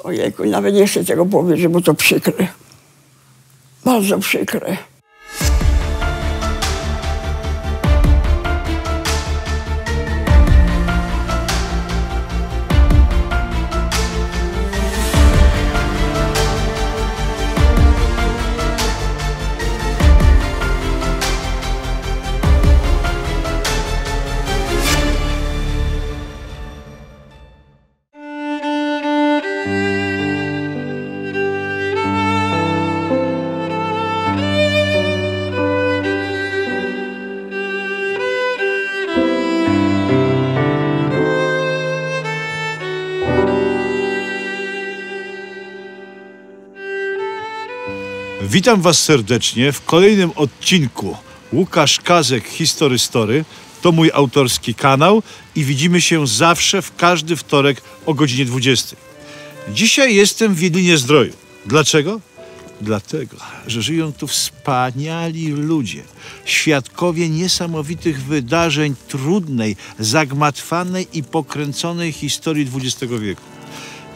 Ojejku, nawet nie chcę tego powiedzieć, bo to przykre. Bardzo przykre. Witam Was serdecznie w kolejnym odcinku. Łukasz Kazek, History Story. To mój autorski kanał i widzimy się zawsze w każdy wtorek o godzinie 20. Dzisiaj jestem w Jedlinie-Zdroju. Dlaczego? Dlatego, że żyją tu wspaniali ludzie, świadkowie niesamowitych wydarzeń trudnej, zagmatwanej i pokręconej historii XX wieku.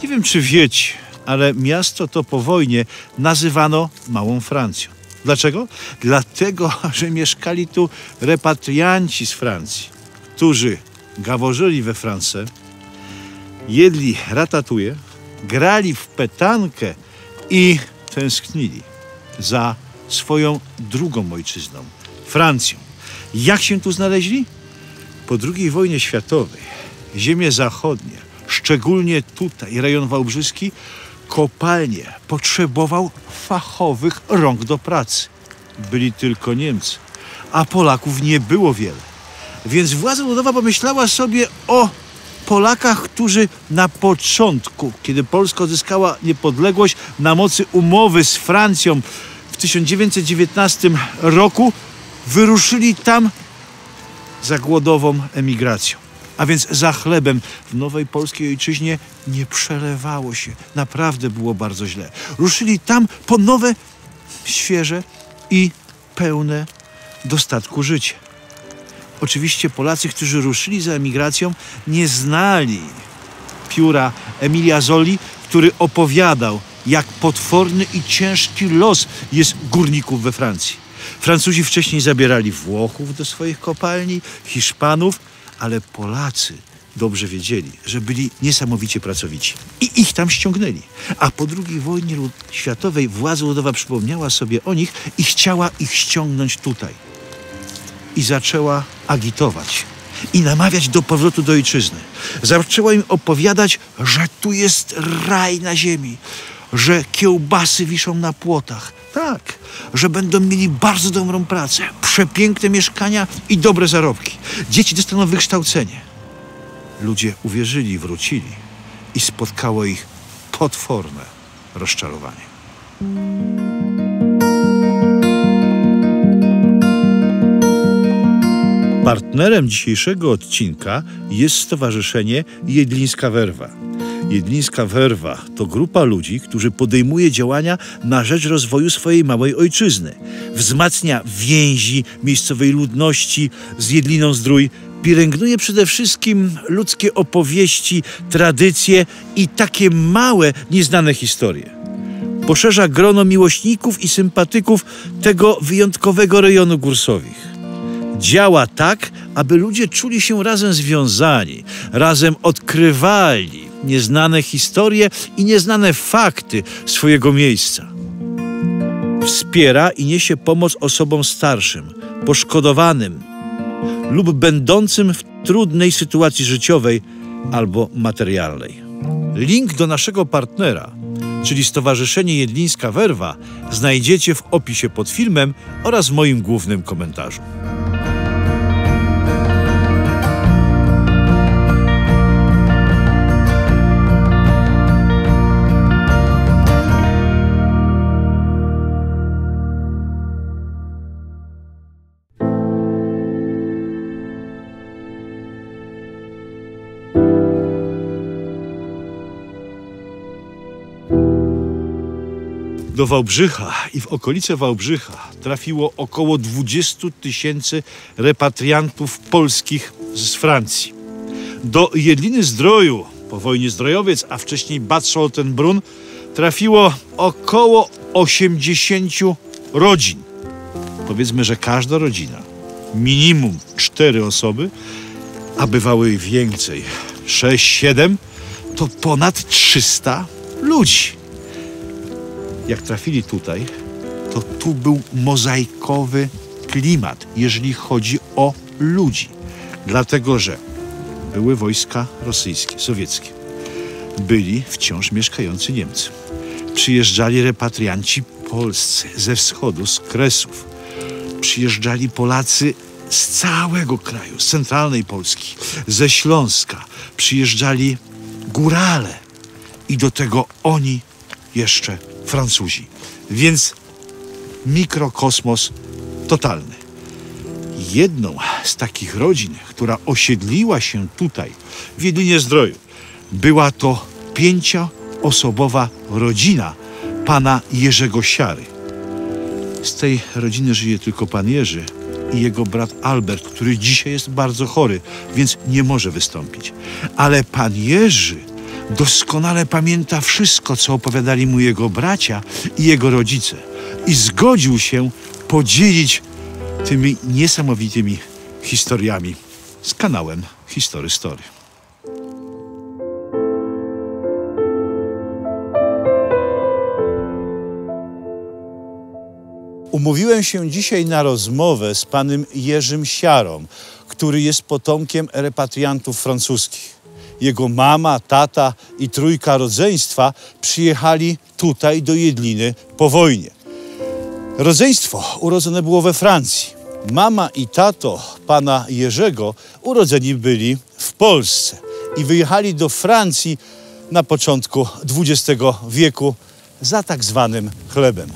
Nie wiem, czy wiecie, ale miasto to po wojnie nazywano Małą Francją. Dlaczego? Dlatego, że mieszkali tu repatrianci z Francji, którzy gaworzyli we France, jedli ratatouille, grali w petankę i tęsknili za swoją drugą ojczyzną, Francją. Jak się tu znaleźli? Po II wojnie światowej ziemie zachodnie, szczególnie tutaj, rejon wałbrzyski, kopalnie potrzebował fachowych rąk do pracy. Byli tylko Niemcy, a Polaków nie było wiele. Więc władza ludowa pomyślała sobie o Polakach, którzy na początku, kiedy Polska odzyskała niepodległość na mocy umowy z Francją w 1919 roku, wyruszyli tam za głodową emigracją. A więc za chlebem w nowej polskiej ojczyźnie nie przelewało się. Naprawdę było bardzo źle. Ruszyli tam po nowe, świeże i pełne dostatku życie. Oczywiście Polacy, którzy ruszyli za emigracją, nie znali pióra Emilia Zoli, który opowiadał, jak potworny i ciężki los jest górników we Francji. Francuzi wcześniej zabierali Włochów do swoich kopalni, Hiszpanów, ale Polacy dobrze wiedzieli, że byli niesamowicie pracowici i ich tam ściągnęli. A po II wojnie światowej władza ludowa przypomniała sobie o nich i chciała ich ściągnąć tutaj. I zaczęła agitować i namawiać do powrotu do ojczyzny. Zaczęła im opowiadać, że tu jest raj na ziemi, że kiełbasy wiszą na płotach. Tak, że będą mieli bardzo dobrą pracę, przepiękne mieszkania i dobre zarobki. Dzieci dostaną wykształcenie. Ludzie uwierzyli, wrócili i spotkało ich potworne rozczarowanie. Partnerem dzisiejszego odcinka jest Stowarzyszenie Jedlińska Werwa. Jedlińska Werwa to grupa ludzi, którzy podejmuje działania na rzecz rozwoju swojej małej ojczyzny. Wzmacnia więzi miejscowej ludności z Jedliną-Zdrój, pielęgnuje przede wszystkim ludzkie opowieści, tradycje i takie małe, nieznane historie. Poszerza grono miłośników i sympatyków tego wyjątkowego rejonu Górsowich. Działa tak, aby ludzie czuli się razem związani, razem odkrywali nieznane historie i nieznane fakty swojego miejsca. Wspiera i niesie pomoc osobom starszym, poszkodowanym lub będącym w trudnej sytuacji życiowej albo materialnej. Link do naszego partnera, czyli Stowarzyszenie Jedlińska Werwa, znajdziecie w opisie pod filmem oraz w moim głównym komentarzu. Do Wałbrzycha i w okolice Wałbrzycha trafiło około 20 000 repatriantów polskich z Francji. Do Jedliny-Zdroju po wojnie Zdrojowiec, a wcześniej Bad Scholtenbrunn, trafiło około 80 rodzin. Powiedzmy, że każda rodzina, minimum 4 osoby, a bywało ich więcej, 6, 7, to ponad 300 ludzi. Jak trafili tutaj, to tu był mozaikowy klimat, jeżeli chodzi o ludzi. Dlatego, że były wojska rosyjskie, sowieckie. Byli wciąż mieszkający Niemcy. Przyjeżdżali repatrianci polscy ze wschodu, z Kresów. Przyjeżdżali Polacy z całego kraju, z centralnej Polski, ze Śląska. Przyjeżdżali górale i do tego oni jeszcze Francuzi. Więc mikrokosmos totalny. Jedną z takich rodzin, która osiedliła się tutaj, w Jedlinie-Zdroju, była to 5-osobowa rodzina pana Jerzego Siary. Z tej rodziny żyje tylko pan Jerzy i jego brat Albert, który dzisiaj jest bardzo chory, więc nie może wystąpić. Ale pan Jerzy doskonale pamięta wszystko, co opowiadali mu jego bracia i jego rodzice. I zgodził się podzielić tymi niesamowitymi historiami z kanałem History Story. Umówiłem się dzisiaj na rozmowę z panem Jerzym Siarą, który jest potomkiem repatriantów francuskich. Jego mama, tata i trójka rodzeństwa przyjechali tutaj do Jedliny po wojnie. Rodzeństwo urodzone było we Francji. Mama i tato pana Jerzego urodzeni byli w Polsce i wyjechali do Francji na początku XX wieku za tak zwanym chlebem.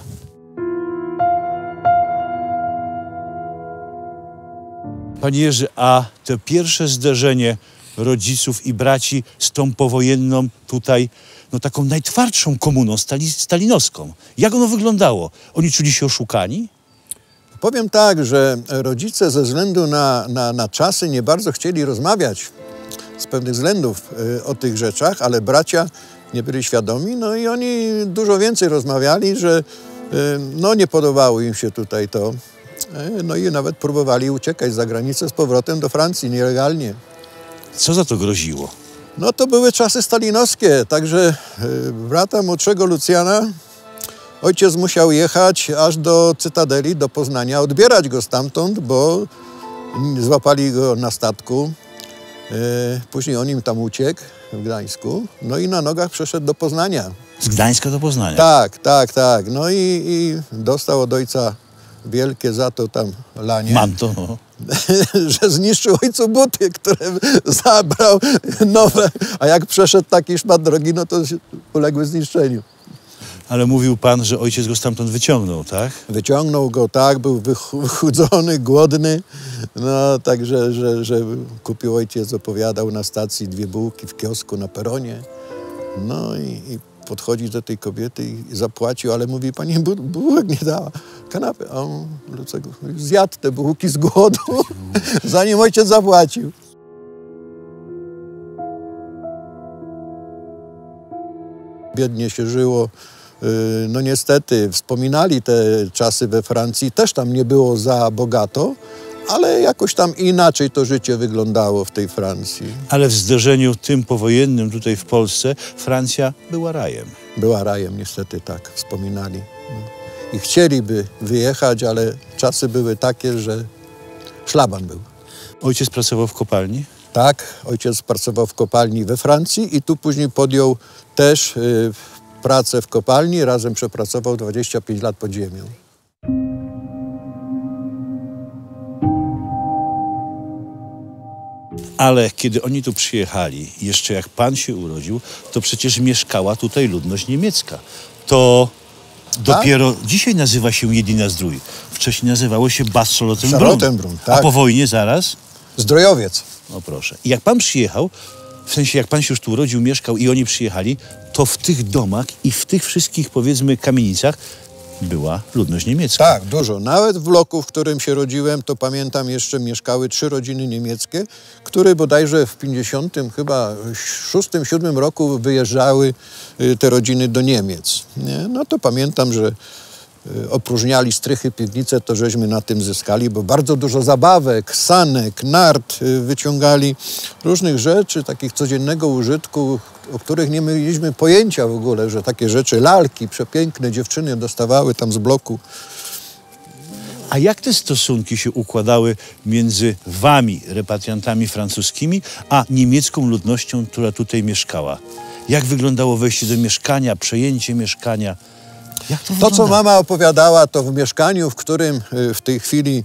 Panie Jerzy, a to pierwsze zderzenie rodziców i braci z tą powojenną tutaj, no taką najtwardszą komuną stalinowską. Jak ono wyglądało? Oni czuli się oszukani? Powiem tak, że rodzice ze względu na czasy nie bardzo chcieli rozmawiać z pewnych względów o tych rzeczach, ale bracia nie byli świadomi, no i oni dużo więcej rozmawiali, że no nie podobało im się tutaj to. No i nawet próbowali uciekać za granicę z powrotem do Francji nielegalnie. Co za to groziło? No to były czasy stalinowskie, także brata młodszego Lucjana ojciec musiał jechać aż do Cytadeli, do Poznania, odbierać go stamtąd, bo złapali go na statku. Później on im tam uciekł w Gdańsku, no i na nogach przeszedł do Poznania. Z Gdańska do Poznania? Tak. No i dostał od ojca wielkie za to tam lanie. Manto, no. Że zniszczył ojcu buty, które zabrał nowe, a jak przeszedł taki szmat drogi, no to uległy zniszczeniu. Ale mówił pan, że ojciec go stamtąd wyciągnął, tak? Wyciągnął go, tak, był wychudzony, głodny, no także, że kupił ojciec, opowiadał na stacji 2 bułki w kiosku na peronie, no i podchodzi do tej kobiety i zapłacił, ale mówi, pani bułek nie dała, kanapę. A on zjadł te bułki z głodu, zanim ojciec zapłacił. Biednie się żyło. No niestety, wspominali te czasy we Francji, też tam nie było za bogato, ale jakoś tam inaczej to życie wyglądało w tej Francji. Ale w zderzeniu tym powojennym tutaj w Polsce Francja była rajem. Była rajem, niestety tak, wspominali. I chcieliby wyjechać, ale czasy były takie, że szlaban był. Ojciec pracował w kopalni? Tak, ojciec pracował w kopalni we Francji i tu później podjął też pracę w kopalni. Razem przepracował 25 lat pod ziemią. Ale kiedy oni tu przyjechali, jeszcze jak pan się urodził, to przecież mieszkała tutaj ludność niemiecka. To dopiero dzisiaj nazywa się Jedlina-Zdrój. Wcześniej nazywało się Bad Scholtenbrunn. Tak. A po wojnie zaraz? Zdrojowiec. No proszę. I jak pan przyjechał, w sensie jak pan się już tu urodził, mieszkał i oni przyjechali, to w tych domach i w tych wszystkich, powiedzmy, kamienicach była ludność niemiecka. Tak, dużo. Nawet w bloku, w którym się rodziłem, to pamiętam jeszcze mieszkały 3 rodziny niemieckie, które bodajże w 50 chyba 6-7 roku wyjeżdżały te rodziny do Niemiec. Nie? No to pamiętam, że opróżniali strychy, piwnice, to żeśmy na tym zyskali, bo bardzo dużo zabawek, sanek, nart wyciągali, różnych rzeczy, takich codziennego użytku, o których nie mieliśmy pojęcia w ogóle, że takie rzeczy, lalki przepiękne dziewczyny dostawały tam z bloku. A jak te stosunki się układały między wami, repatriantami francuskimi, a niemiecką ludnością, która tutaj mieszkała? Jak wyglądało wejście do mieszkania, przejęcie mieszkania? Jak to wygląda? Co mama opowiadała, to w mieszkaniu, w którym w tej chwili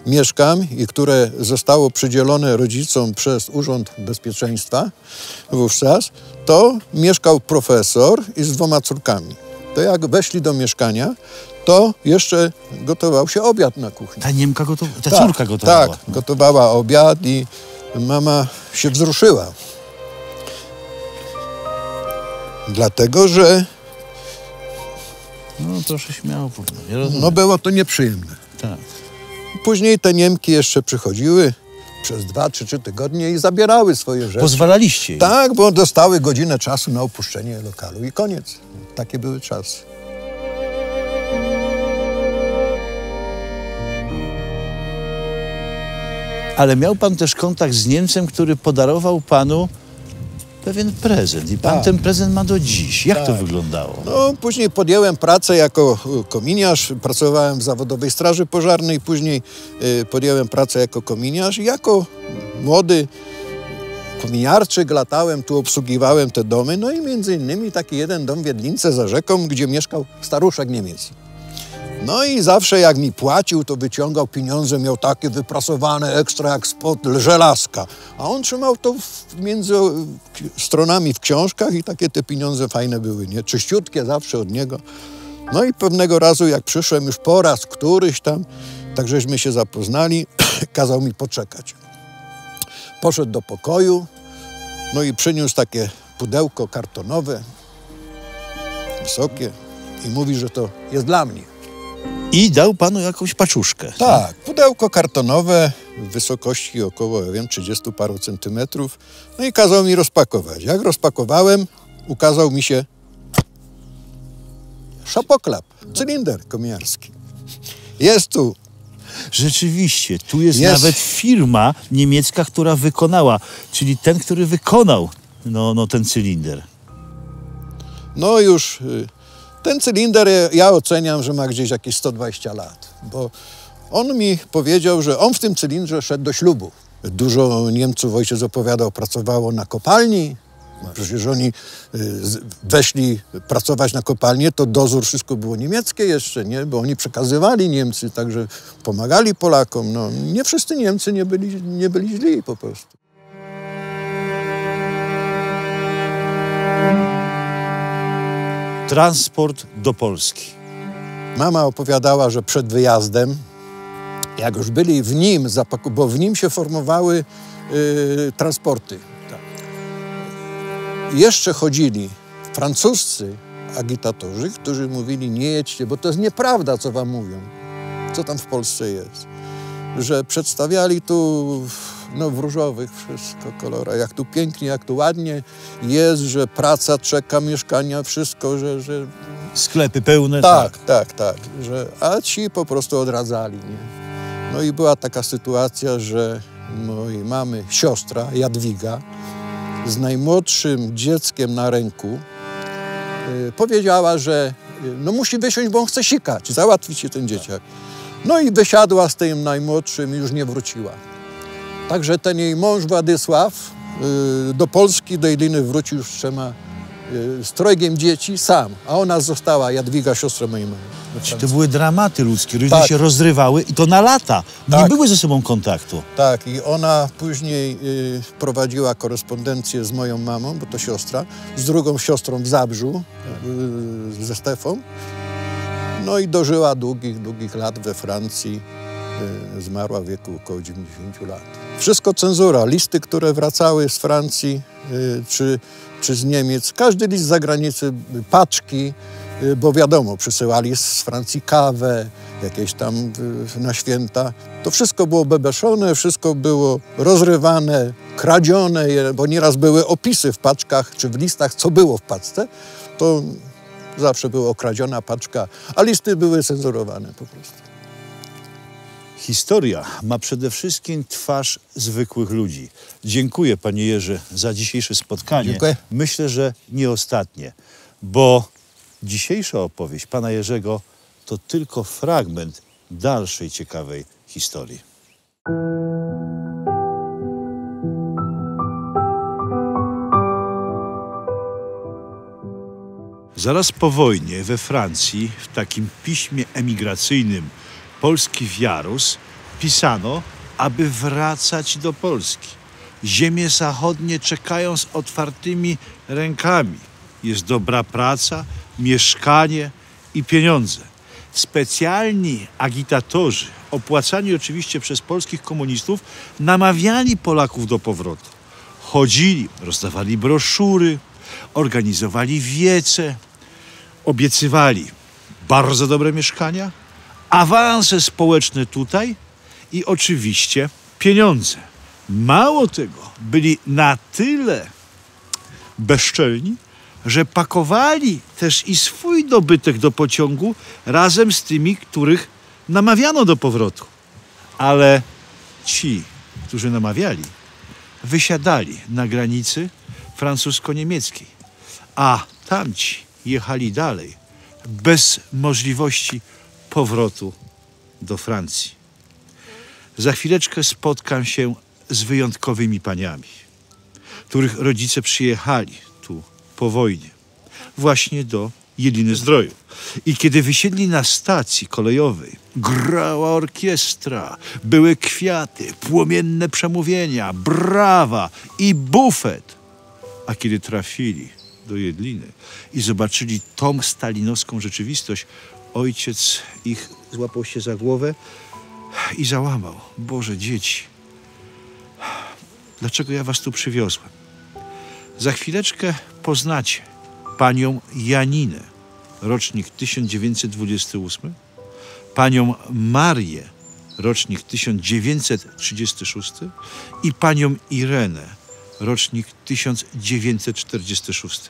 mieszkam i które zostało przydzielone rodzicom przez Urząd Bezpieczeństwa wówczas, to mieszkał profesor i z 2 córkami. To jak weszli do mieszkania, to jeszcze gotował się obiad na kuchni. Ta Niemka gotowała, ta córka gotowała. Tak, gotowała obiad i mama się wzruszyła. Dlatego, że No proszę śmiało. Ja rozumiem. no było to nieprzyjemne. Tak. Później te Niemki jeszcze przychodziły przez 2 czy 3 tygodnie i zabierały swoje rzeczy. Pozwalaliście im. Tak, bo dostały godzinę czasu na opuszczenie lokalu i koniec. Takie były czasy. Ale miał pan też kontakt z Niemcem, który podarował panu pewien prezent. I pan Tak. ten prezent ma do dziś. Jak to Tak. wyglądało? No, później podjąłem pracę jako kominiarz, pracowałem w Zawodowej Straży Pożarnej, później podjąłem pracę jako kominiarz i jako młody kominiarczyk latałem, tu obsługiwałem te domy, no i między innymi taki jeden dom w Wiedlince za rzeką, gdzie mieszkał staruszek Niemiec. No i zawsze jak mi płacił, to wyciągał pieniądze, miał takie wyprasowane ekstra jak spod żelazka. A on trzymał to między stronami w książkach i takie te pieniądze fajne były, nie? Czyściutkie zawsze od niego. No i pewnego razu jak przyszłem już po raz któryś tam, tak żeśmy się zapoznali, kazał mi poczekać. Poszedł do pokoju, no i przyniósł takie pudełko kartonowe, wysokie i mówi, że to jest dla mnie. I dał panu jakąś paczuszkę. Tak, pudełko kartonowe w wysokości około, ja wiem, 30 paru centymetrów. No i kazał mi rozpakować. Jak rozpakowałem, ukazał mi się szapoklap, cylinder kominiarski. Jest tu. Rzeczywiście, tu jest Jest. nawet firma niemiecka, która wykonała, czyli ten, który wykonał ten cylinder. No już ten cylinder ja oceniam, że ma gdzieś jakieś 120 lat, bo on mi powiedział, że on w tym cylindrze szedł do ślubu. Dużo Niemców, ojciec opowiadał, pracowało na kopalni. Przecież oni weszli pracować na kopalnię, to dozór wszystko było niemieckie jeszcze, nie? Bo oni przekazywali Niemcy, także pomagali Polakom. No, nie wszyscy Niemcy nie byli źli po prostu. Transport do Polski. Mama opowiadała, że przed wyjazdem, jak już byli w nim, bo w nim się formowały transporty. Jeszcze chodzili francuscy agitatorzy, którzy mówili: nie jedźcie, bo to jest nieprawda, co wam mówią, co tam w Polsce jest. Że przedstawiali tu w różowych wszystko kolorach, jak tu pięknie, jak tu ładnie jest, że praca czeka, mieszkania, wszystko, że Sklepy pełne. tak. A ci po prostu odradzali, nie? No i była taka sytuacja, że mojej mamy siostra Jadwiga z najmłodszym dzieckiem na ręku powiedziała, że musi wysiąść, bo on chce sikać, załatwić się ten dzieciak. No i wysiadła z tym najmłodszym i już nie wróciła. Także ten jej mąż Władysław do Polski, do Jeliny wrócił już z 3 dzieci sam, a ona została, Jadwiga, siostra mojej mamy. To były dramaty ludzkie, rodziny Tak. się rozrywały i to na lata. Nie Tak. były ze sobą kontaktu. Tak, i ona później prowadziła korespondencję z moją mamą, bo to siostra, z drugą siostrą w Zabrzu, ze Stefą. No i dożyła długich lat we Francji. Zmarła w wieku około 90 lat. Wszystko cenzura, listy, które wracały z Francji czy z Niemiec, każdy list z zagranicy, paczki, bo wiadomo, przysyłali z Francji kawę, jakieś tam na święta. To wszystko było bebeszone, wszystko było rozrywane, kradzione, bo nieraz były opisy w paczkach czy w listach, co było w paczce. To zawsze była okradziona paczka, a listy były cenzurowane po prostu. Historia ma przede wszystkim twarz zwykłych ludzi. Dziękuję, panie Jerzy, za dzisiejsze spotkanie. Dziękuję. Myślę, że nie ostatnie, bo dzisiejsza opowieść pana Jerzego to tylko fragment dalszej ciekawej historii. Zaraz po wojnie we Francji w takim piśmie emigracyjnym Polski Wiarus pisano, aby wracać do Polski. Ziemie zachodnie czekają z otwartymi rękami. Jest dobra praca, mieszkanie i pieniądze. Specjalni agitatorzy, opłacani oczywiście przez polskich komunistów, namawiali Polaków do powrotu. Chodzili, rozdawali broszury, organizowali wiece, obiecywali bardzo dobre mieszkania, awanse społeczne tutaj i oczywiście pieniądze. Mało tego, byli na tyle bezczelni, że pakowali też i swój dobytek do pociągu razem z tymi, których namawiano do powrotu. Ale ci, którzy namawiali, wysiadali na granicy francusko-niemieckiej, a tamci jechali dalej bez możliwości powrotu do Francji. Za chwileczkę spotkam się z wyjątkowymi paniami, których rodzice przyjechali tu po wojnie, właśnie do Jeliny-Zdroju. I kiedy wysiedli na stacji kolejowej, grała orkiestra, były kwiaty, płomienne przemówienia, brawa i bufet. A kiedy trafili do Jedliny i zobaczyli tą stalinowską rzeczywistość, ojciec ich złapał się za głowę i załamał. Boże, dzieci, dlaczego ja was tu przywiozłem? Za chwileczkę poznacie panią Janinę, rocznik 1928, panią Marię, rocznik 1936 i panią Irenę, rocznik 1946.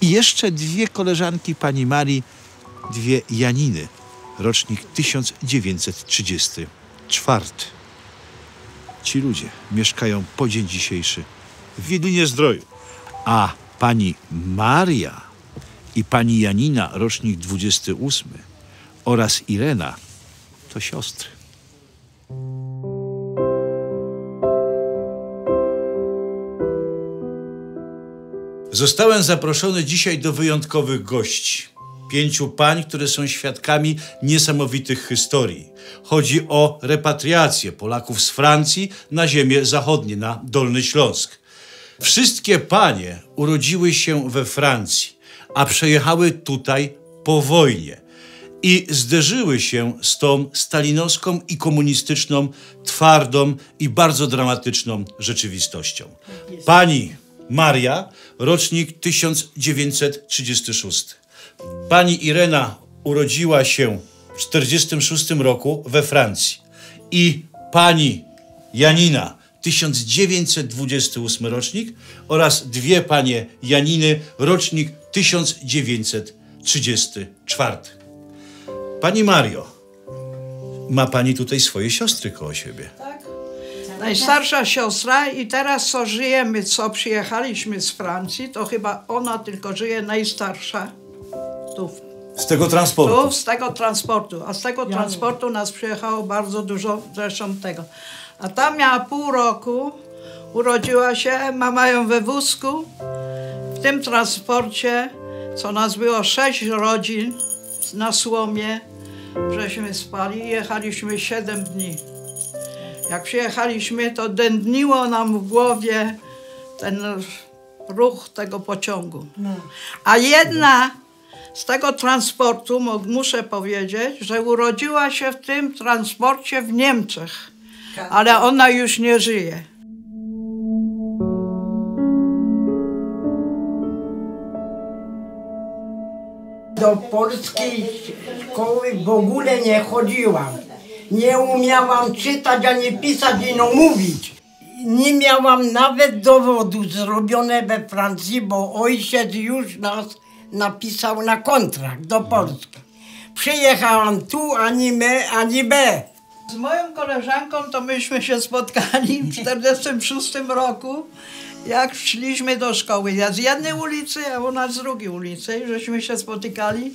I jeszcze dwie koleżanki pani Marii, dwie Janiny, rocznik 1934. Ci ludzie mieszkają po dzień dzisiejszy w Jelinie-Zdroju, a pani Maria i pani Janina, rocznik 28 oraz Irena to siostry. Zostałem zaproszony dzisiaj do wyjątkowych gości. 5 pań, które są świadkami niesamowitych historii. Chodzi o repatriację Polaków z Francji na ziemię zachodnie, na Dolny Śląsk. Wszystkie panie urodziły się we Francji, a przejechały tutaj po wojnie i zderzyły się z tą stalinowską i komunistyczną, twardą i bardzo dramatyczną rzeczywistością. Pani Maria, rocznik 1936. Pani Irena urodziła się w 1946 roku we Francji i pani Janina, 1928 rocznik oraz dwie panie Janiny, rocznik 1934. Pani Mario, ma pani tutaj swoje siostry koło siebie. Tak. Najstarsza siostra i teraz co żyjemy, co przyjechaliśmy z Francji, to chyba ona tylko żyje najstarsza tu. Z tego transportu? Tu, z tego transportu. A z tego transportu nas przyjechało bardzo dużo, zresztą tego. A ta miała pół roku, urodziła się, mama ją we wózku. W tym transporcie, co nas było 6 rodzin na słomie, żeśmy spali i jechaliśmy 7 dni. Jak przyjechaliśmy, to dędniło nam w głowie ten ruch tego pociągu. A jedna z tego transportu, muszę powiedzieć, że urodziła się w tym transporcie w Niemczech, ale ona już nie żyje. Do polskiej szkoły w ogóle nie chodziłam. Nie umiałam czytać ani pisać, ino mówić. Nie miałam nawet dowodu zrobione we Francji, bo ojciec już nas napisał na kontrakt do Polski. Przyjechałam tu, ani my, ani B. Z moją koleżanką to myśmy się spotkali w 1946 roku, jak szliśmy do szkoły. Ja z jednej ulicy, a ona z drugiej ulicy. Żeśmy się spotykali,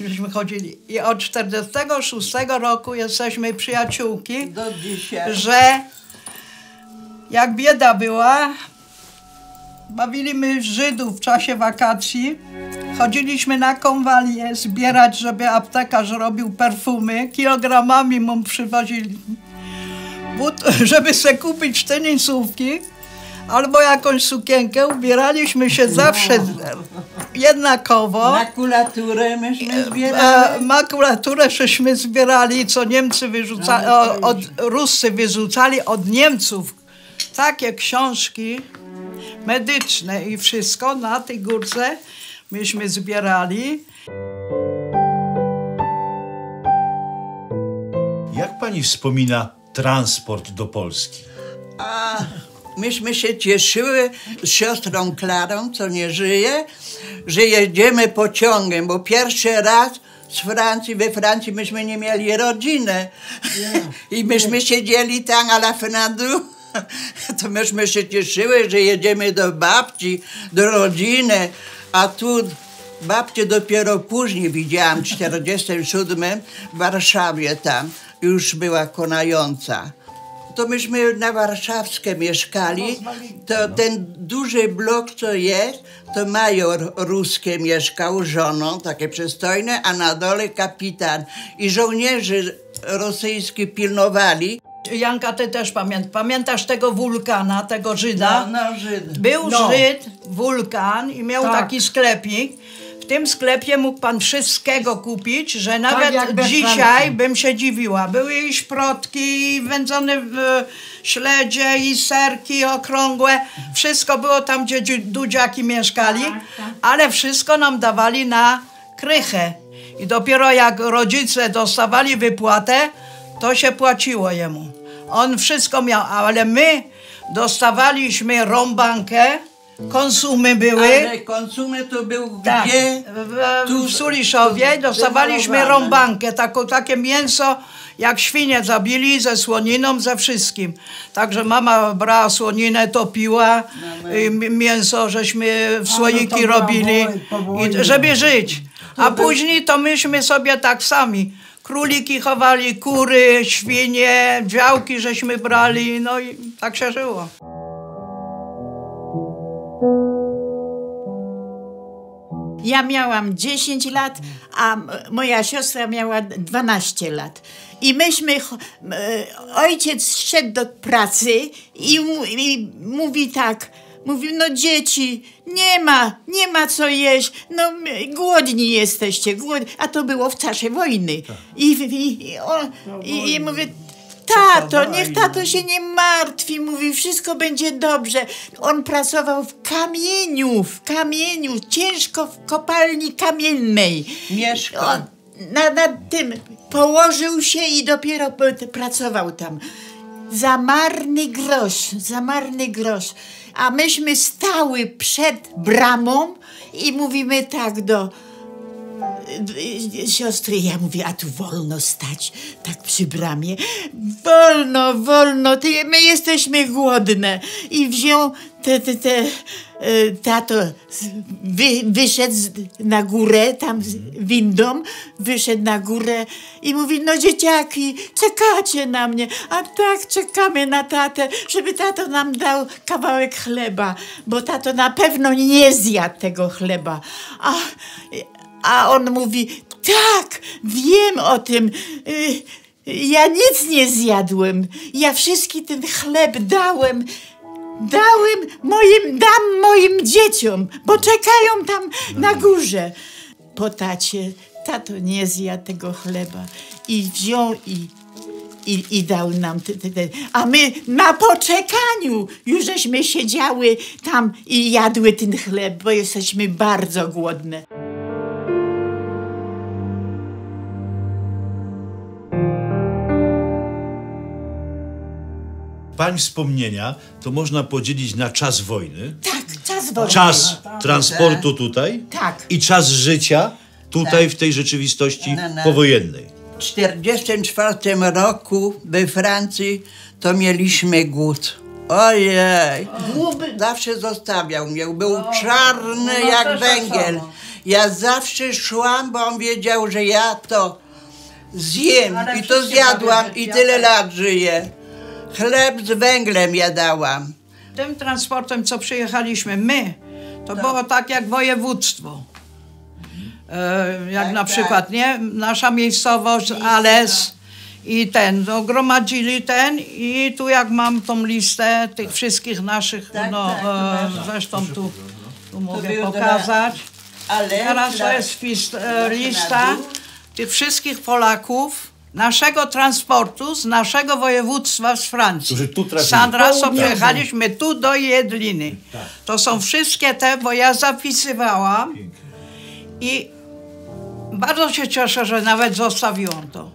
żeśmy chodzili. I od 1946 roku jesteśmy przyjaciółki, Do dzisiaj. że jak bieda była, bawiliśmy Żydów w czasie wakacji. Chodziliśmy na konwalię zbierać, żeby aptekarz robił perfumy. Kilogramami mu przywozili, żeby sobie kupić tenisówki albo jakąś sukienkę. Ubieraliśmy się zawsze jednakowo. Makulaturę myśmy zbierali. Makulaturę żeśmy zbierali, co Niemcy wyrzucali, Ruscy wyrzucali od Niemców. Takie książki medyczne i wszystko na tej górce myśmy zbierali. Jak pani wspomina transport do Polski? A myśmy się cieszyły z siostrą Klarą, co nie żyje, że jedziemy pociągiem, bo pierwszy raz we Francji myśmy nie mieli rodziny. I myśmy siedzieli tam à la fenêtre. To myśmy się cieszyły, że jedziemy do babci, do rodziny, a tu babcię dopiero później widziałam, w 1947 w Warszawie tam, już była konająca. To myśmy na Warszawskie mieszkali, to ten duży blok, co jest, to major ruskie mieszkał z żoną, takie przystojne, a na dole kapitan. I żołnierzy rosyjscy pilnowali. Janka, ty też pamiętasz tego wulkana, tego Żyda? No, Żyd. Był Żyd, wulkan i miał taki sklepik. W tym sklepie mógł pan wszystkiego kupić, że nawet dzisiaj bym się dziwiła. Były i szprotki, i wędzone śledzie, i serki okrągłe. Wszystko było tam, gdzie dudziaki mieszkali, ale wszystko nam dawali na krychę. I dopiero jak rodzice dostawali wypłatę, to się płaciło jemu. On wszystko miał, ale my dostawaliśmy rąbankę, konsumy były. Ale konsumy to był Tak, gdzie? w Suliszowie dostawaliśmy rąbankę, takie mięso, jak świnie zabili, ze słoniną, ze wszystkim. Także mama brała słoninę, topiła, mięso żeśmy w słoiki robili, żeby żyć. A później to myśmy sobie tak sami króliki chowali, kury, świnie, działki żeśmy brali, no i tak się żyło. Ja miałam 10 lat, a moja siostra miała 12 lat. I myśmy, ojciec szedł do pracy i mówi tak, mówi, no dzieci, nie ma co jeść, no głodni jesteście, a to było w czasie wojny. I mówię, tato, niech tato się nie martwi, mówi, wszystko będzie dobrze. On pracował w kamieniu, ciężko w kopalni kamiennej. Mieszkał. Na tym położył się i dopiero pracował tam. Za marny grosz. A myśmy stały przed bramą i mówimy tak do siostry, ja mówię, a tu wolno stać, tak przy bramie. Wolno, my jesteśmy głodne. I wziął tato, wyszedł na górę, tam windą, wyszedł na górę i mówi, no dzieciaki, czekacie na mnie. A tak, czekamy na tatę, żeby tato nam dał kawałek chleba, bo tato na pewno nie zjadł tego chleba. A on mówi, tak, wiem o tym, ja nic nie zjadłem, ja wszystki ten chleb dam moim dzieciom, bo czekają tam na górze. Po tacie, tato nie zjadł tego chleba i wziął i dał nam a my na poczekaniu już żeśmy siedziały tam i jadły ten chleb, bo jesteśmy bardzo głodne. pań wspomnienia to można podzielić na czas wojny, Tak, czas wolny. czas transportu tutaj Tak. i czas życia tutaj w tej rzeczywistości powojennej. W 1944 roku we Francji to mieliśmy głód. Ojej, zawsze zostawiał mnie, był czarny jak węgiel. Ja zawsze szłam, bo on wiedział, że ja to zjem i to zjadłam i tyle lat żyję. Chleb z węglem jadałam. Tym transportem, co przyjechaliśmy my, to było tak jak województwo. Jak na przykład, nie? Nasza miejscowość, Ales i gromadzili i tu jak mam tą listę tych wszystkich naszych, zresztą tu mogę pokazać. Teraz to jest lista tych wszystkich Polaków naszego transportu z naszego województwa z Francji. Którzy tu trafili. Sandraso przyjechaliśmy tu do Jedliny. To są wszystkie te, bo ja zapisywałam i bardzo się cieszę, że nawet zostawiłam to.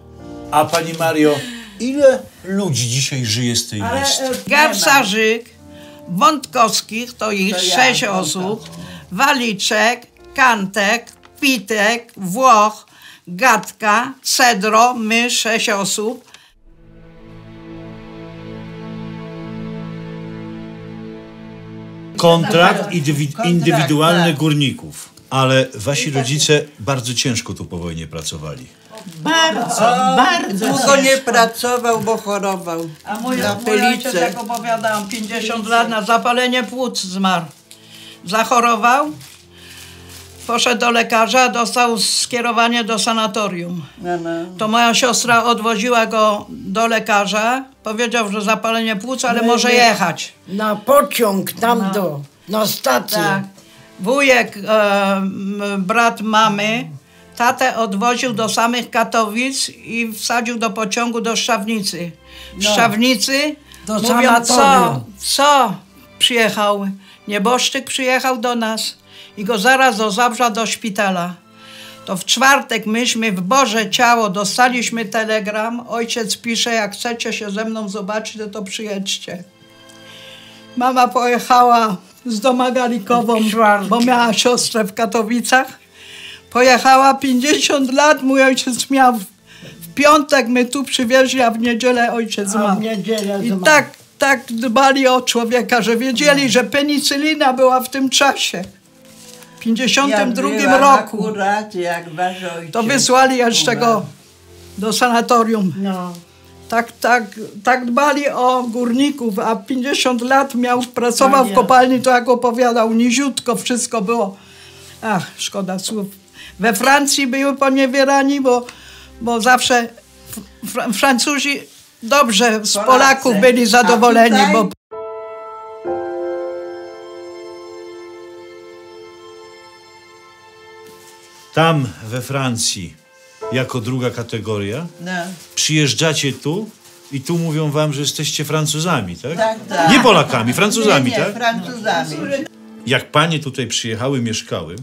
A pani Mario, ile ludzi dzisiaj żyje z tej listy? Garcarzyk, Wątkowskich, to ich 6 osób, Waliczek, Kantek, Pitek, Włoch, Gatka, Cedro, my 6 osób. Kontrakt indywidualny górników. Ale wasi rodzice bardzo ciężko tu po wojnie pracowali. Bardzo. Długo nie pracował, bo chorował A mój na ojciec, pylicę. jak opowiadałam, 50 lat na zapalenie płuc zmarł. Zachorował, poszedł do lekarza, dostał skierowanie do sanatorium. To moja siostra odwoziła go do lekarza, powiedział, że zapalenie płuc, ale może jechać. Na pociąg tam na stację. Tak. Wujek, brat mamy, tatę odwoził do samych Katowic i wsadził do pociągu do Szczawnicy. W Szczawnicy Do mówią, sanatorium. co przyjechał? Nieboszczyk przyjechał do nas i go zaraz do Zabrza do szpitala. To w czwartek myśmy w Boże Ciało dostaliśmy telegram. Ojciec pisze, jak chcecie się ze mną zobaczyć, to przyjedźcie. Mama pojechała z Domagalikową, bo miała siostrę w Katowicach. Pojechała 50 lat, mój ojciec miał w piątek, my tu przywieźli, a w niedzielę ojciec A ma. w niedzielę I zmarł. tak dbali o człowieka, że wiedzieli, że penicylina była w tym czasie. W 52 roku. Akurat jak wasz ojciec. To wysłali jeszcze go do sanatorium. No. Tak dbali o górników, a 50 lat pracował w kopalni, to jak opowiadał, niziutko wszystko było. Ach, szkoda słów. We Francji były poniewierani, bo zawsze Francuzi dobrze z Polaków byli zadowoleni, bo Tam we Francji, jako druga kategoria, No. przyjeżdżacie tu i tu mówią wam, że jesteście Francuzami, tak? Tak. Nie Polakami, Francuzami, nie, tak? Francuzami. Jak panie tutaj przyjechały, mieszkały,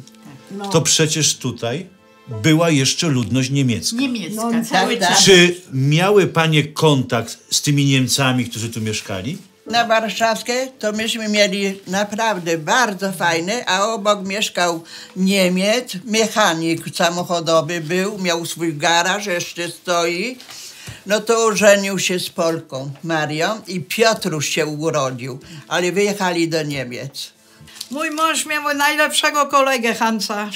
to przecież tutaj była jeszcze ludność niemiecka. Niemiecka, cały tak. czas. Czy miały panie kontakt z tymi Niemcami, którzy tu mieszkali? Na Warszawskie to myśmy mieli naprawdę bardzo fajne, a obok mieszkał Niemiec, mechanik samochodowy był, miał swój garaż, jeszcze stoi. No to ożenił się z Polką, Marią, i Piotruś się urodził, ale wyjechali do Niemiec. mój mąż miał najlepszego kolegę Hansa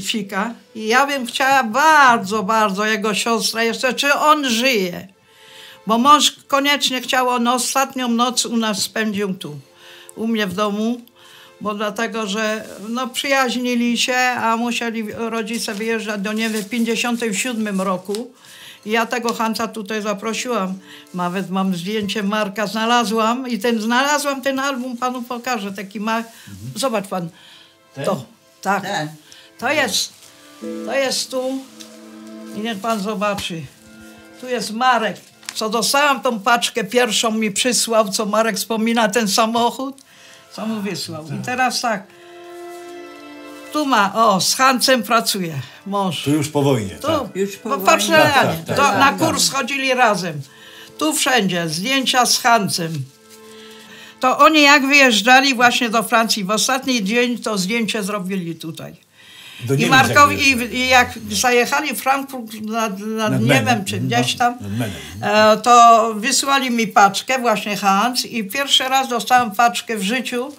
Fika i ja bym chciała bardzo, bardzo jego siostrę jeszcze, czy on żyje. Bo mąż koniecznie chciał, on ostatnią noc u nas spędził tu, u mnie w domu, bo dlatego, że przyjaźnili się, a musieli rodzice wyjeżdżać do Niemiec w 1957 roku. I ja tego Hansa tutaj zaprosiłam. Nawet mam zdjęcie Marka, znalazłam ten album, panu pokażę, taki ma. Zobacz pan, to, tak. To jest tu i niech pan zobaczy. Tu jest Marek. Co dostałam tą paczkę pierwszą, mi przysłał, co Marek wspomina, ten samochód, co mu wysłał. I teraz tak, tu ma, z Hansem pracuje mąż. Tu już po wojnie, Tu, tak? Już po po wojnie. Warszawie. Tak. Na kurs chodzili razem. Tu wszędzie, zdjęcia z Hansem. to oni jak wyjeżdżali właśnie do Francji, w ostatni dzień to zdjęcie zrobili tutaj. I Markowi, i jak zajechali w Frankfurt nad Niemem, czy gdzieś tam, to wysłali mi paczkę, właśnie Hans, i pierwszy raz dostałam paczkę w życiu.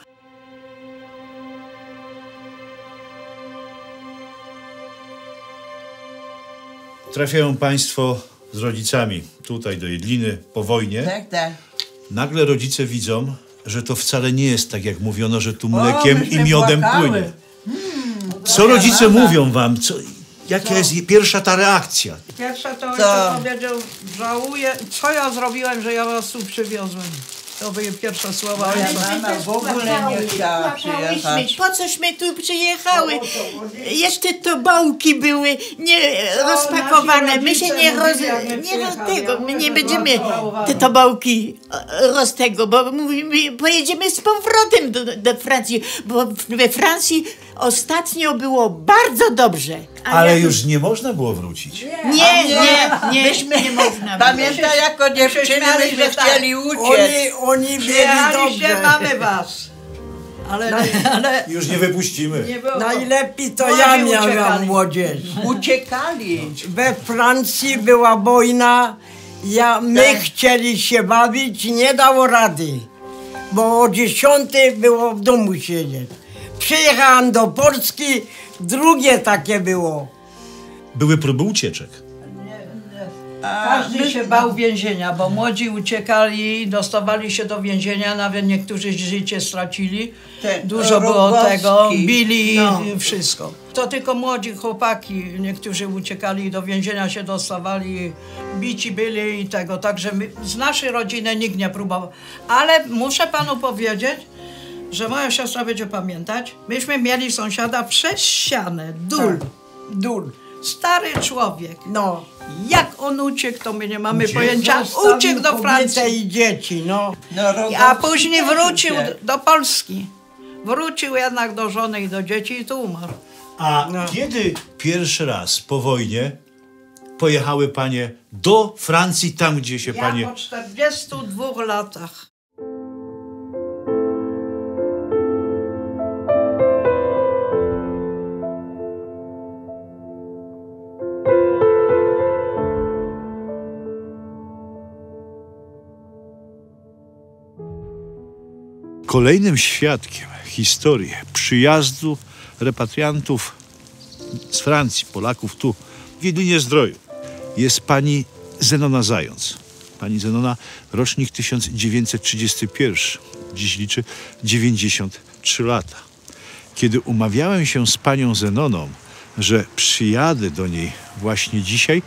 Trafiają państwo z rodzicami tutaj do Jedliny po wojnie. Tak, tak. Nagle rodzice widzą, że to wcale nie jest tak, jak mówiono, że tu mlekiem i miodem płynie. Co rodzice mówią wam? Jaka jest pierwsza ta reakcja? Pierwsza to ojciec powiedział, żałuję, co ja zrobiłem, że ja was tu przywiozłem. To były pierwsze słowa ojca. Mama w ogóle nie chciała przyjechać. Po cośmy tu przyjechały? Jeszcze tobołki były nie rozpakowane. My się my nie będziemy te tobołki bo mówimy, pojedziemy z powrotem do Francji, bo we Francji ostatnio było bardzo dobrze. Ale już nie można było wrócić. Nie można. Pamiętaj, jako dziewczyny myśmy chcieli uciec. Oni byli dobrze. Mamy was. Ale już nie wypuścimy. Nie było. Najlepiej to ja miałam młodzież. Uciekali. We Francji była wojna. My chcieli się bawić, nie dało rady. Bo o 10 było w domu siedzieć. Przyjechałam do Polski, drugie takie było. Były próby ucieczek. Każdy się bał więzienia, bo młodzi uciekali, dostawali się do więzienia, nawet niektórzy życie stracili. Dużo było tego, bili wszystko. To tylko młodzi chłopaki, niektórzy uciekali do więzienia, się dostawali, bici byli i tego. Także z naszej rodziny nikt nie próbował. Ale muszę panu powiedzieć, że moja siostra będzie pamiętać, myśmy mieli sąsiada przez ścianę, Dul. Stary człowiek. Jak on uciekł, to my nie mamy pojęcia. Uciekł do Francji. I dzieci, A później wrócił do Polski. Wrócił jednak do żony i do dzieci i tu umarł. A kiedy pierwszy raz po wojnie pojechały panie do Francji, tam gdzie się panie... Ja po 42 latach. Kolejnym świadkiem historii przyjazdu repatriantów z Francji, Polaków tu, w Jedlinie-Zdroju, jest pani Zenona Zając. Pani Zenona, rocznik 1931, dziś liczy 93 lata. Kiedy umawiałem się z panią Zenoną, że przyjadę do niej właśnie dzisiaj,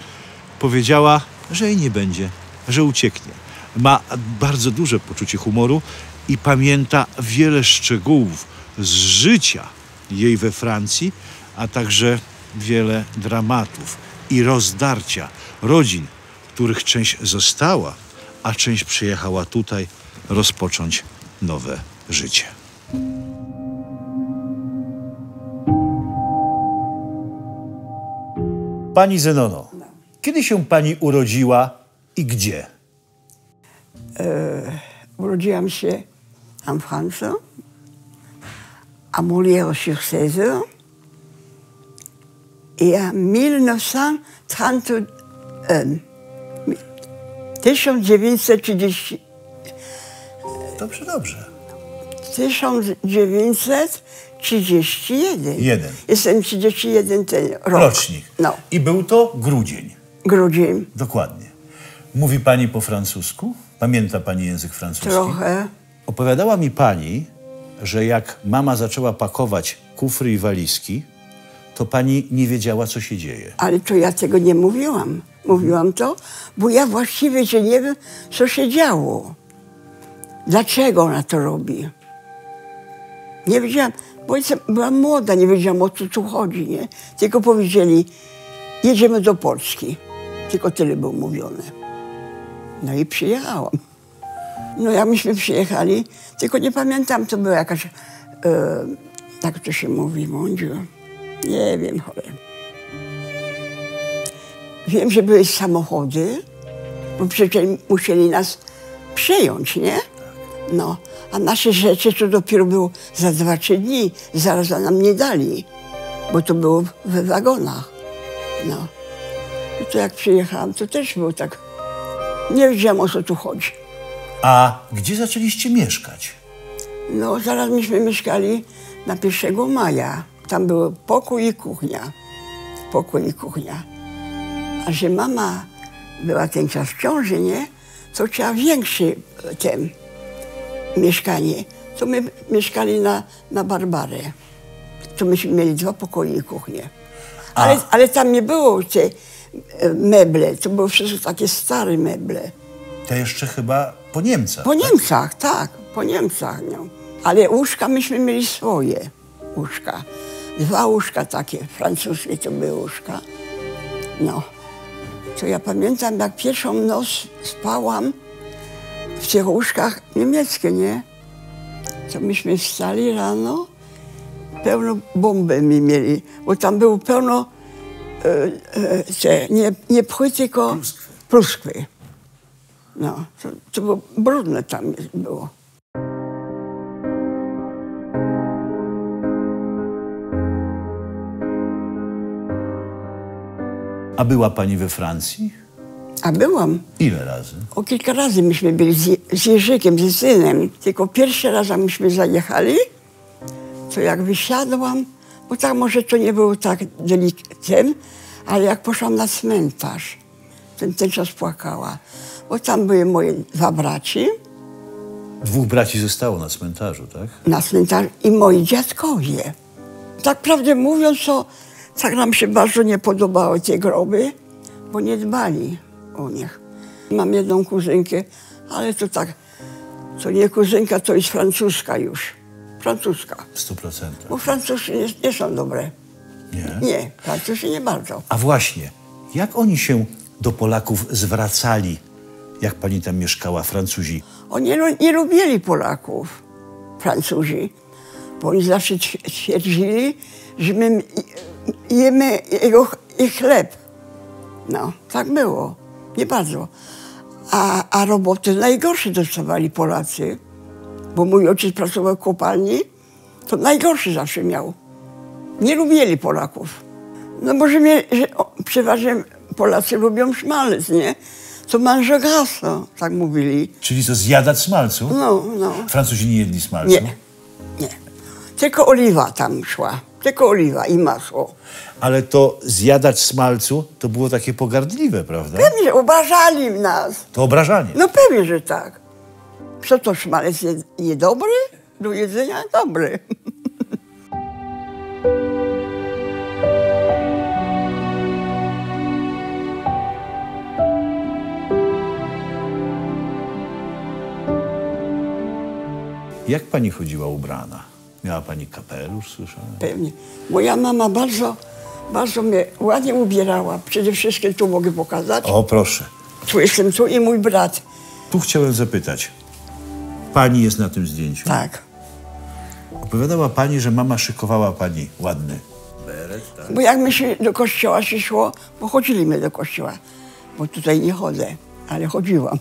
powiedziała, że jej nie będzie, że ucieknie. Ma bardzo duże poczucie humoru i pamięta wiele szczegółów z życia jej we Francji, a także wiele dramatów i rozdarcia rodzin, których część została, a część przyjechała tutaj rozpocząć nowe życie. Pani Zenono, kiedy się pani urodziła i gdzie? Urodziłam się en France, à Molière-sur-Cèze, et en 1930. Dobrze. 1931. Jestem 31 ten rok. Rocznik. I był to grudzień. Grudzień. Dokładnie. Mówi pani po francusku? Pamięta pani język francuski? Trochę. Opowiadała mi pani, że jak mama zaczęła pakować kufry i walizki, to pani nie wiedziała, co się dzieje. Ale to ja tego nie mówiłam. Mówiłam to, bo ja właściwie że nie wiem, co się działo. Dlaczego ona to robi? Nie wiedziałam, bo byłam młoda, nie wiedziałam, o co tu chodzi, nie? Tylko powiedzieli, jedziemy do Polski. Tylko tyle było mówione. No i przyjechałam. Myśmy przyjechali, tylko nie pamiętam, to była jakaś, jak to się mówi, Mądziu? Nie wiem, cholera. Wiem, że były samochody, bo przecież musieli nas przejąć, nie? No, a nasze rzeczy to dopiero było za 2-3 dni. Zaraz nam nie dali, bo to było we wagonach. No. I to jak przyjechałam, to też było tak, nie wiedziałam, o co tu chodzi. A gdzie zaczęliście mieszkać? No, zaraz myśmy mieszkali na 1 maja. Tam był pokój i kuchnia. Pokój i kuchnia. A że mama była ten czas w ciąży, nie? To trzeba większe mieszkanie. To my mieszkali na Barbarę. To myśmy mieli 2 pokoje i kuchnię. Ale tam nie było te meble. To były wszystko takie stare meble. To jeszcze chyba po Niemcach. Po Niemcach, tak. Po Niemcach, no. Ale łóżka myśmy mieli swoje. Łóżka. 2 łóżka takie, francuskie to były łóżka. No. To ja pamiętam, jak pierwszą noc spałam w tych łóżkach niemieckie, nie? To myśmy wstali rano, pełno bomby mi mieli, bo tam było pełno nie pchły, tylko pluskwy. No, to było brudne tam było. A była pani we Francji? A byłam. Ile razy? O kilka razy myśmy byli z Jerzykiem, z synem. Tylko pierwszy raz, jak myśmy zajechali, to jak wysiadłam, bo tak może to nie było tak delikatnie, ale jak poszłam na cmentarz, ten czas płakała. Bo tam były moje 2 braci. 2 braci zostało na cmentarzu, tak? Na cmentarzu i moi dziadkowie. Tak prawdę mówiąc, to tak nam się bardzo nie podobały te groby, bo nie dbali o nich. Mam jedną kuzynkę, ale to tak, to nie kuzynka, to jest francuska już. Francuska. 100%. Bo Francuzi nie są dobre. Nie? Nie, Francuzi nie bardzo. A właśnie, jak oni się do Polaków zwracali, jak pani tam mieszkała, Francuzi? Oni nie lubili Polaków, Francuzi, bo oni zawsze twierdzili, że my jemy ich chleb. No, tak było. Nie bardzo. A roboty najgorsze dostawali Polacy, bo mój ojciec pracował w kopalni, to najgorszy zawsze miał. Nie lubili Polaków. No może przeważnie Polacy lubią szmalec, nie? To mange grasso, tak mówili. Czyli to zjadać smalcu? No, no. Francuzi nie jedli smalcu? Nie, nie. Tylko oliwa tam szła. Tylko oliwa i masło. Ale to zjadać smalcu to było takie pogardliwe, prawda? Pewnie, że obrażali nas. To obrażanie. No pewnie, że tak. Co to szmalec niedobry? Do jedzenia dobry. Jak pani chodziła ubrana? Miała pani kapelusz, słyszałem? Pewnie. Moja mama bardzo mnie ładnie ubierała. Przede wszystkim tu mogę pokazać. O, proszę. Tu jestem tu i mój brat. Tu chciałem zapytać. Pani jest na tym zdjęciu? Tak. Opowiadała pani, że mama szykowała pani ładny beret, tak? Bo jak my się do kościoła się szło, bo chodziliśmy do kościoła. Bo tutaj nie chodzę, ale chodziłam.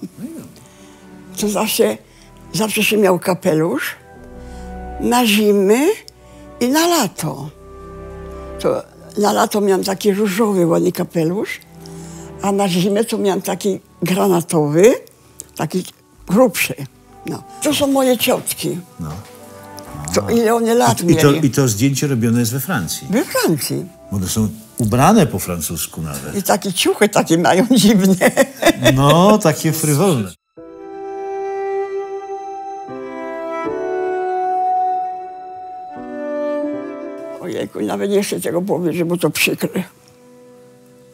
To zawsze się miał kapelusz na zimę i na lato. To na lato miałam taki różowy, ładny kapelusz, a na zimę to miałam taki granatowy, taki grubszy. No. To są moje ciotki. No. To ile one lat mieli? I to zdjęcie robione jest we Francji? We Francji. Bo one są ubrane po francusku nawet. I takie ciuchy takie mają dziwne. No, takie frywolne. Ojejku, nawet nie chcę tego powiedzieć, bo to przykre.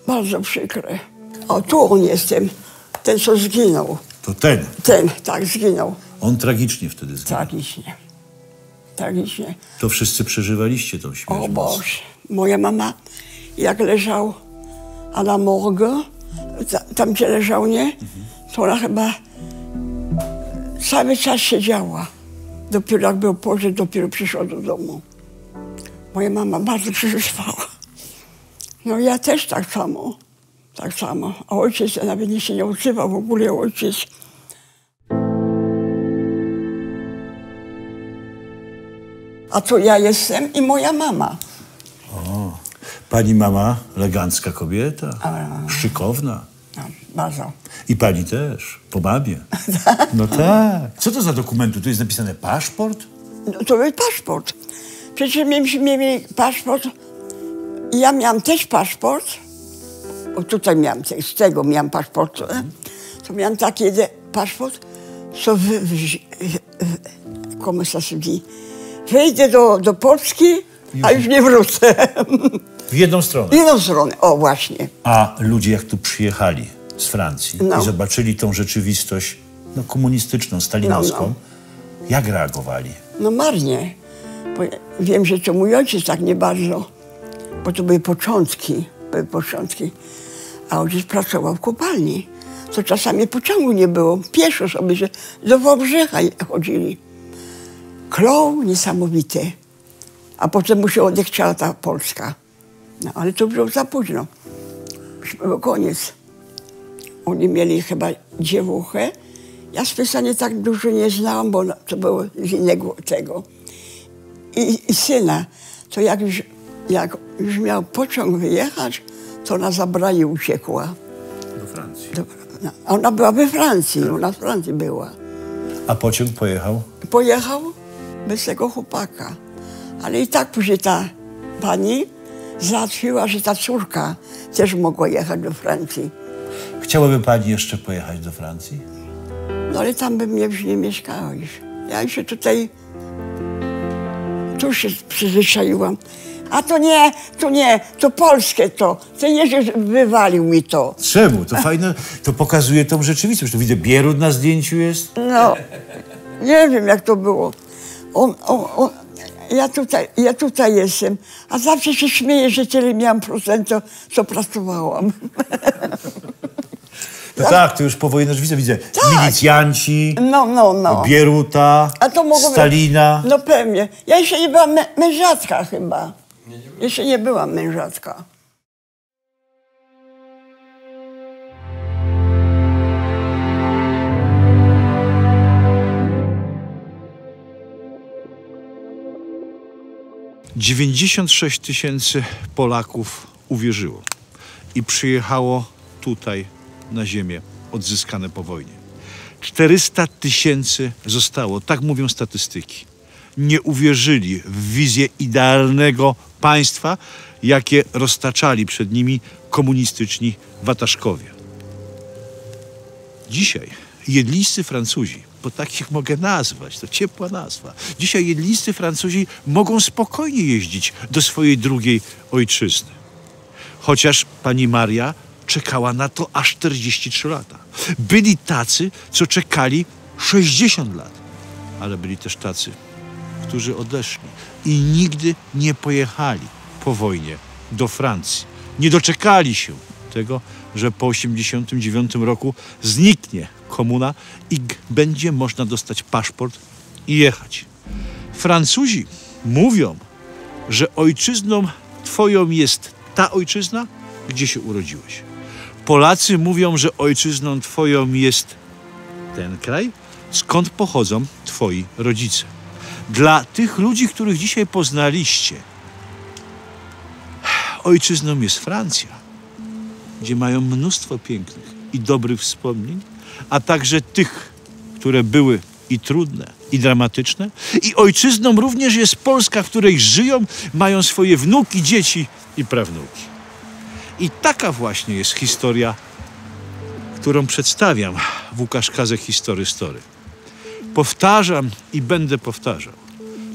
Bardzo przykre. O, tu on jestem. Ten, co zginął. To ten? Ten, tak, zginął. On tragicznie wtedy zginął. Tragicznie. Tragicznie. To wszyscy przeżywaliście tą śmierć. O Boże. Moja mama, jak leżał a la morgue, tam gdzie leżał, nie? To ona chyba cały czas siedziała. Dopiero jak był pogrzeb, dopiero przyszła do domu. Moja mama bardzo przeżywała. No ja też tak samo. Tak samo. A ojciec nawet się nie odzywał w ogóle, ojciec. A to ja jestem i moja mama. O, pani mama elegancka kobieta, szykowna. No, bardzo. I pani też, po babie. No tak. Co to za dokumenty? Tu jest napisane paszport? No, to był paszport. Przecież myśmy mieli paszport. Ja miałam też paszport. O, tutaj miałam, z tego miałam paszport. To miałam taki paszport, co comment ça se dit? Wejdę do Polski, a już nie wrócę. W jedną stronę. W jedną stronę, o właśnie. A ludzie jak tu przyjechali z Francji No. i zobaczyli tą rzeczywistość komunistyczną, stalinowską, jak reagowali? No marnie. Bo wiem, że to mój ojciec tak nie bardzo, bo to były początki. A ojciec pracował w kopalni. To czasami pociągu nie było. Pieszo sobie, że do Wałbrzycha chodzili. Klął niesamowite. A potem mu się odechciała ta Polska. No, ale to było za późno. Już był koniec. Oni mieli chyba dziewuchę. Ja specjalnie tak dużo nie znałam, bo to było z innego tego. I syna. To jak już miał pociąg wyjechać, to ona zabrała i uciekła. Do Francji. No, ona była we Francji, ona w Francji była. A pociąg pojechał? Pojechał bez tego chłopaka. Ale i tak później ta pani załatwiła, że ta córka też mogła jechać do Francji. Chciałaby pani jeszcze pojechać do Francji? No ale tam bym już nie mieszkała już. Ja już się tutaj... Tu się przyzwyczaiłam. A to nie, to polskie to. To nie, że wywalił mi to. Czemu? To fajne, to pokazuje tą rzeczywistość. To widzę, Bierut na zdjęciu jest. No, nie wiem jak to było. Ja tutaj jestem, a zawsze się śmieję, że tyle miałam procent, co pracowałam. No tak, to już po wojnie widzę. Tak. Milicjanci, No. Bieruta, A to mogło Stalina. No pewnie. Ja jeszcze nie byłam mężatka chyba. Jeszcze nie byłam mężatka. - 96 000 Polaków uwierzyło i przyjechało tutaj na ziemię odzyskane po wojnie. 400 000 zostało, tak mówią statystyki. Nie uwierzyli w wizję idealnego państwa, jakie roztaczali przed nimi komunistyczni wataszkowie. Dzisiaj jedlisty Francuzi, bo takich mogę nazwać, to ciepła nazwa. Dzisiaj jedlisty Francuzi mogą spokojnie jeździć do swojej drugiej ojczyzny. Chociaż pani Maria czekała na to aż 43 lata. Byli tacy, co czekali 60 lat. Ale byli też tacy, którzy odeszli i nigdy nie pojechali po wojnie do Francji. Nie doczekali się tego, że po 1989 roku zniknie komuna i będzie można dostać paszport i jechać. Francuzi mówią, że ojczyzną twoją jest ta ojczyzna, gdzie się urodziłeś. Polacy mówią, że ojczyzną twoją jest ten kraj, skąd pochodzą twoi rodzice. Dla tych ludzi, których dzisiaj poznaliście, ojczyzną jest Francja, gdzie mają mnóstwo pięknych i dobrych wspomnień, a także tych, które były i trudne, i dramatyczne. I ojczyzną również jest Polska, w której żyją, mają swoje wnuki, dzieci i prawnuki. I taka właśnie jest historia, którą przedstawiam w Łukasz Kazek History Story. Powtarzam i będę powtarzał.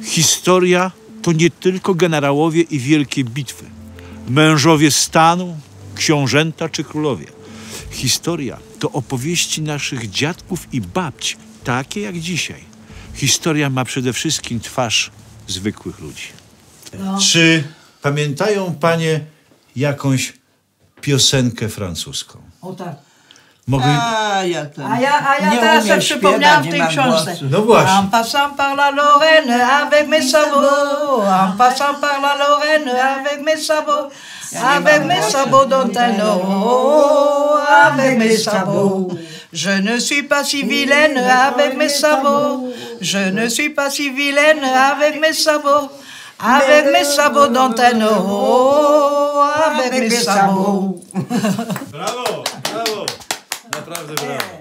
Historia to nie tylko generałowie i wielkie bitwy, mężowie stanu, książęta czy królowie. Historia to opowieści naszych dziadków i babci, takie jak dzisiaj. Historia ma przede wszystkim twarz zwykłych ludzi. Czy pamiętają panie jakąś piosenkę francuską? O tak. Mogę... A ja teraz sobie przypomniałam w tej książce. No właśnie. En passant par la Lorraine avec mes sabots, en passant par la Lorraine avec mes sabots, avec mes sabots d'Antano, avec mes sabots. Je ne suis pas si vilaine avec mes sabots. Je ne suis pas si vilaine avec mes sabots. Avec mes sabots d'Anteno, avec mes sabots. Brawo, brawo. Naprawdę brawo.